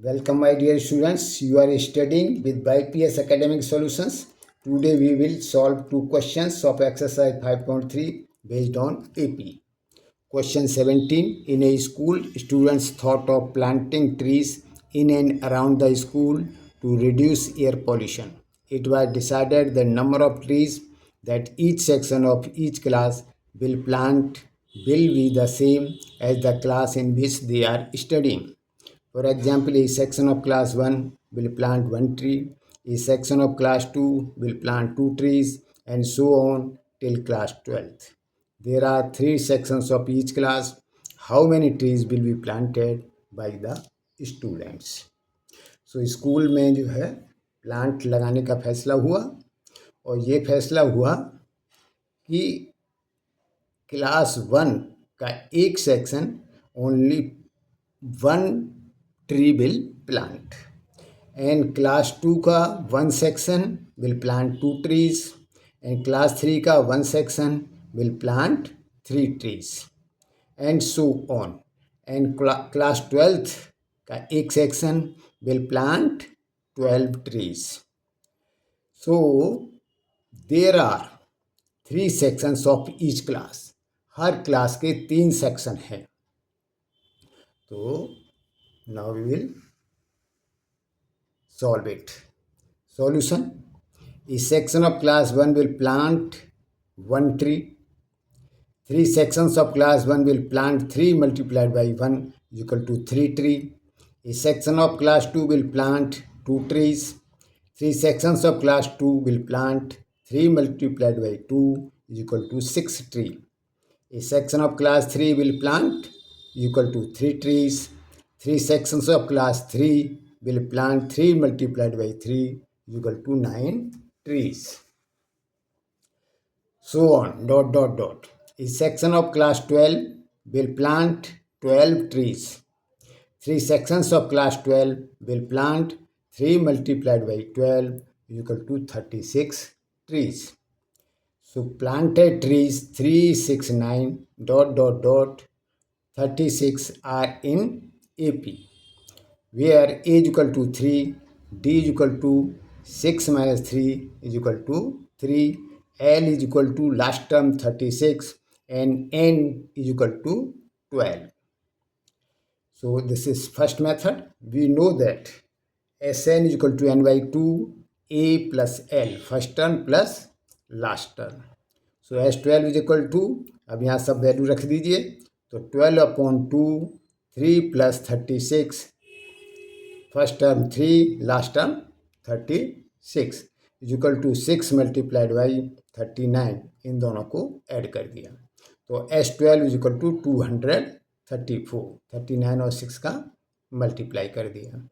Welcome, my dear students. You are studying with ByPS Academic Solutions. Today we will solve two questions of exercise 5.3 based on AP. Question 17. In a school, students thought of planting trees in and around the school to reduce air pollution. It was decided the number of trees that each section of each class will plant will be the same as the class in which they are studying. For example, a section of class 1 will plant one tree, a section of class 2 will plant two trees, and so on till class 12th. There are three sections of each class. How many trees will be planted by the students? So school में जो है plant लगाने का फैसला हुआ और ये फैसला हुआ कि क्लास 1 का एक section only one tree will plant and class 2 का one section will plant two trees and class 3 का one section will plant three trees and so on and class 12th का एक section will plant 12 trees. So there are three sections of each class. हर class के तीन section हैं. तो now we will solve it. Solution. A section of class 1 will plant one tree. Three sections of class 1 will plant 3 multiplied by 1 is equal to 3 tree. A section of class 2 will plant 2 trees. Three sections of class 2 will plant 3 multiplied by 2 is equal to 6 tree. A section of class 3 will plant equal to 3 trees. Three sections of class 3 will plant 3 multiplied by 3 is equal to 9 trees. So on, dot, dot, dot. A section of class 12 will plant 12 trees. Three sections of class 12 will plant 3 multiplied by 12 is equal to 36 trees. So planted trees 3, 6, 9, dot, dot, dot, 36 are in AP, where A is equal to 3, D is equal to 6 minus 3 is equal to 3, L is equal to last term 36, and N is equal to 12. So this is first method. We know that Sn is equal to n by 2 A plus L, first term plus last term. So S12 is equal to, अब यहाँ सब value रख दीजिए, तो 12/2 3 plus 36, first term 3, last term 36 is equal to 6 multiplied by 39. इन दोनों को add कर दिया तो S12 इज इक्वल टू 234. 39 और 6 का मल्टीप्लाई कर दिया.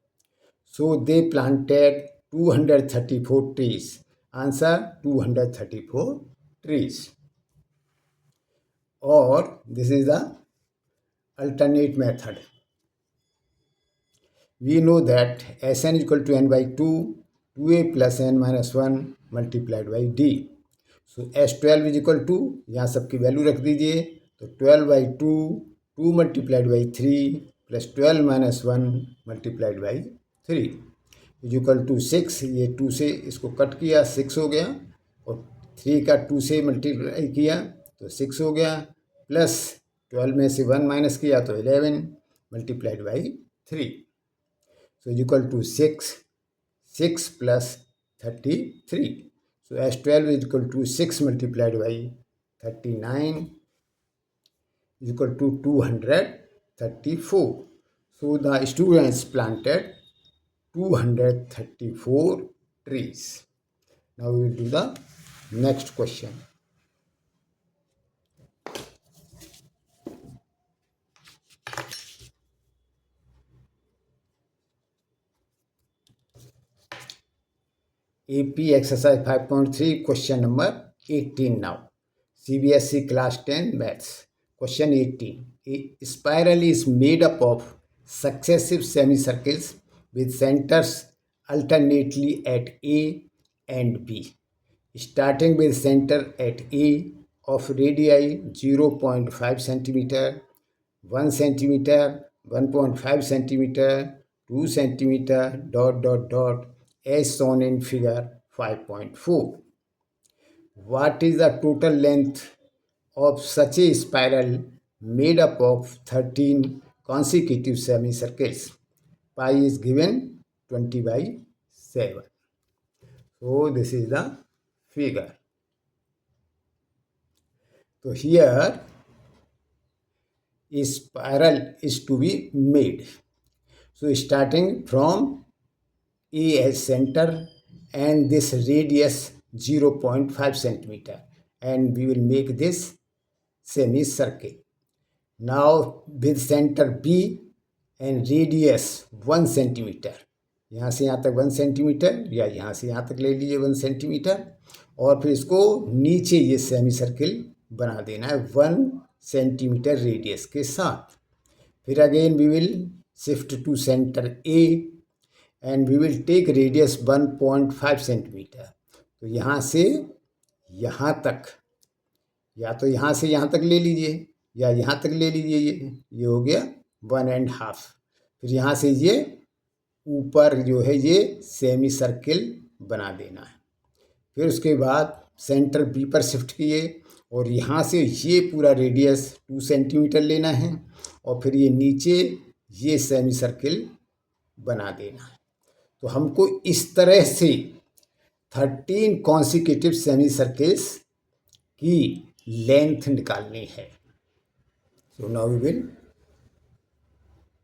So they planted 234 trees. Answer 234 trees. Or this is the alternate method. We know that Sn is equal to n by 2, 2a plus n minus 1 multiplied by d. So S12 is equal to, यहाँ सबकी value रख दीजिए, तो 12/2, 2 multiplied by 3 plus 12 minus 1 multiplied by 3 is equal to 6. ये 2 से इसको cut किया, 6 हो गया, और 3 का 2 से मल्टीप्लाई किया तो 6 हो गया, प्लस 12 में से 1 माइनस किया तो 11 multiplied by 3. So is equal to 6 plus 33. So S12 is equal to 6 multiplied by 39 is equal to 234. So the students planted 234 trees. Now we will do the next question. AP exercise 5.3 question number 18 now. CBSE class 10 maths. Question 18. A spiral is made up of successive semicircles with centers alternately at A and B. Starting with center at A of radii 0.5 centimeter, 1 centimeter, 1.5 centimeter, 2 centimeter as shown in figure 5.4. What is the total length of such a spiral made up of 13 consecutive semicircles? Pi is given 20/7. So this is the figure. So here a spiral is to be made. So starting from A as center and this radius 0.5 centimeter, and we will make this semicircle. Now with center B and radius 1 centimeter, यहाँ से यहाँ तक 1 centimetre या यहाँ से यहाँ तक ले लीजिए 1 सेंटीमीटर, और फिर इसको नीचे ये सेमी सर्किल बना देना है 1 सेंटीमीटर रेडियस के साथ. फिर again we will shift to centre A and we will take radius 1.5 centimetre. तो यहाँ से यहाँ तक, या तो यहाँ से यहाँ तक ले लीजिए या यहाँ तक ले लीजिए. ये हो गया 1.5. फिर यहाँ से ये ऊपर जो है ये सेमी सर्किल बना देना है. फिर उसके बाद सेंटर बी पर शिफ्ट किए और यहाँ से ये पूरा रेडियस 2 सेंटीमीटर लेना है और फिर ये नीचे ये सेमी सर्किल बना देना है. तो हमको इस तरह से 13 कॉन्सिक्यूटिव सेमी सर्किल्स की लेंथ निकालनी है. So now we will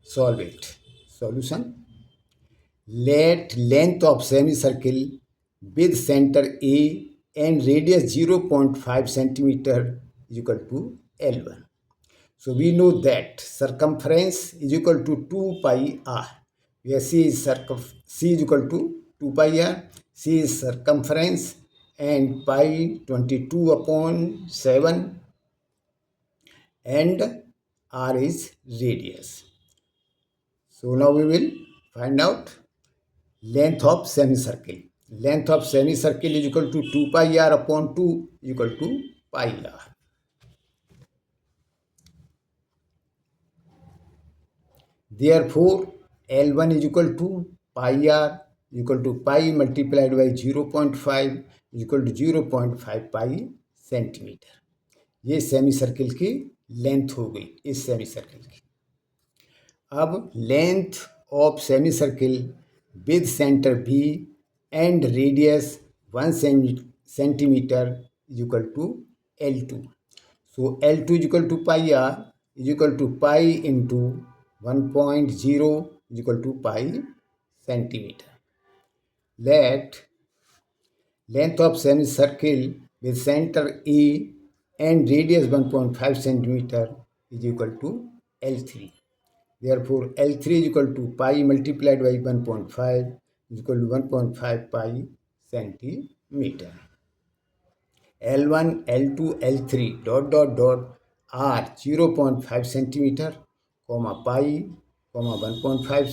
solve it. Solution: let length of semicircle with center A and radius 0.5 centimeter is equal to L1. So we know that circumference is equal to 2 pi r. Where C is equal to 2 pi r. C is circumference and pi 22/7 and r is radius. So now we will find out length of semicircle. Length of semicircle is equal to 2 pi r upon 2 is equal to pi r. Therefore, L1 is equal to pi r equal to pi multiplied by 0.5 is equal to 0.5 pi centimetre. ये semicircle की length हो गई इस semicircle की. अब length of semicircle with centre B and radius 1 centimetre is equal to L2. So L2 is equal to pi r is equal to pi into 1.0 is equal to pi centimetre. Let length of semicircle with center A and radius 1.5 centimeter is equal to L3. Therefore, L3 is equal to pi multiplied by 1.5 is equal to 1.5 pi centimeter. L1, L2, L3 dot are 0.5 centimeter, pi, 1.5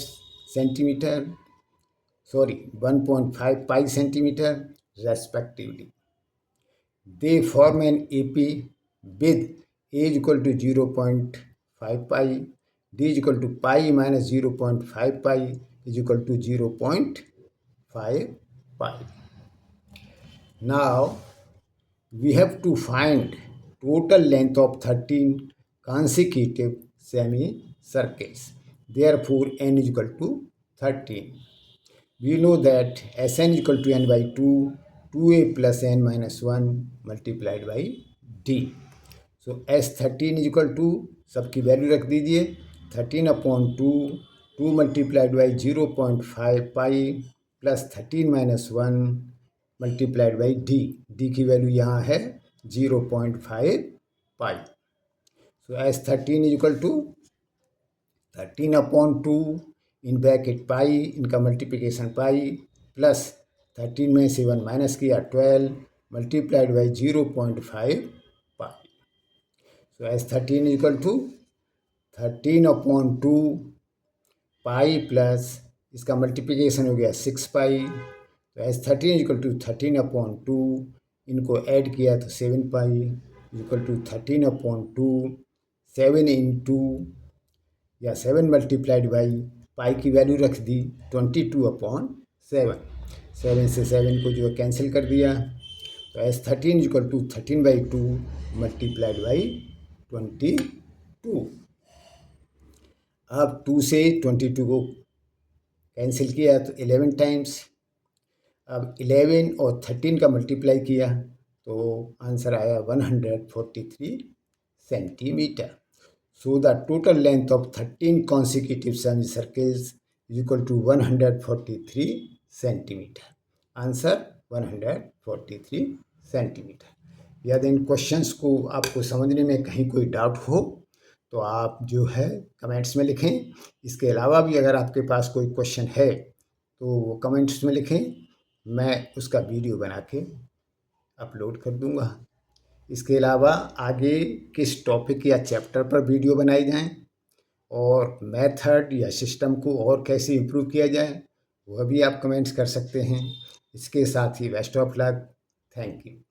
centimeter, 1.5 pi centimeter respectively. They form an AP with A is equal to 0.5 pi, D is equal to pi minus 0.5 pi is equal to 0.5 pi. Now we have to find total length of 13 consecutive semicircles. Therefore, n is equal to 13. We know that Sn is equal to n by 2, 2a plus n minus 1 multiplied by d. So S13 is equal to, सबकी value रख दीजिए, 13/2, 2 multiplied by 0.5 pi plus 13 minus 1 multiplied by d. d की value यहाँ है 0.5 pi. So S13 is equal to 13/2 in bracket pi, इनका multiplication pi plus 13 में से 1 minus किया 12 multiplied by 0.5 pi. So S13 equal to 13/2 pi plus इसका multiplication हो गया 6 पाई. तो S13 इक्वल टू 13/2 इनको ऐड किया तो 7 पाई इक्वल टू 13/2 7 इंटू या 7 मल्टीप्लाइड बाई पाई की वैल्यू रख दी 22/7। 7 से 7 को जो है कैंसिल कर दिया, तो S13 equal to 13/2 multiplied by 22। अब 2 से 22 को कैंसिल किया तो 11 टाइम्स। अब 11 और 13 का मल्टीप्लाई किया तो आंसर आया 143 centimetre. So the total length of 13 consecutive semicircles is equal to 143 centimeter. Answer 143 centimetre. यदि इन क्वेश्चंस को आपको समझने में कहीं कोई डाउट हो तो आप जो है कमेंट्स में लिखें। इसके अलावा भी अगर आपके पास कोई क्वेश्चन है तो वो कमेंट्स में लिखें, मैं उसका वीडियो बना के अपलोड कर दूंगा। इसके अलावा आगे किस टॉपिक या चैप्टर पर वीडियो बनाई जाएं और मेथड या सिस्टम को और कैसे इम्प्रूव किया जाए वह भी आप कमेंट्स कर सकते हैं। इसके साथ ही best of luck. Thank you.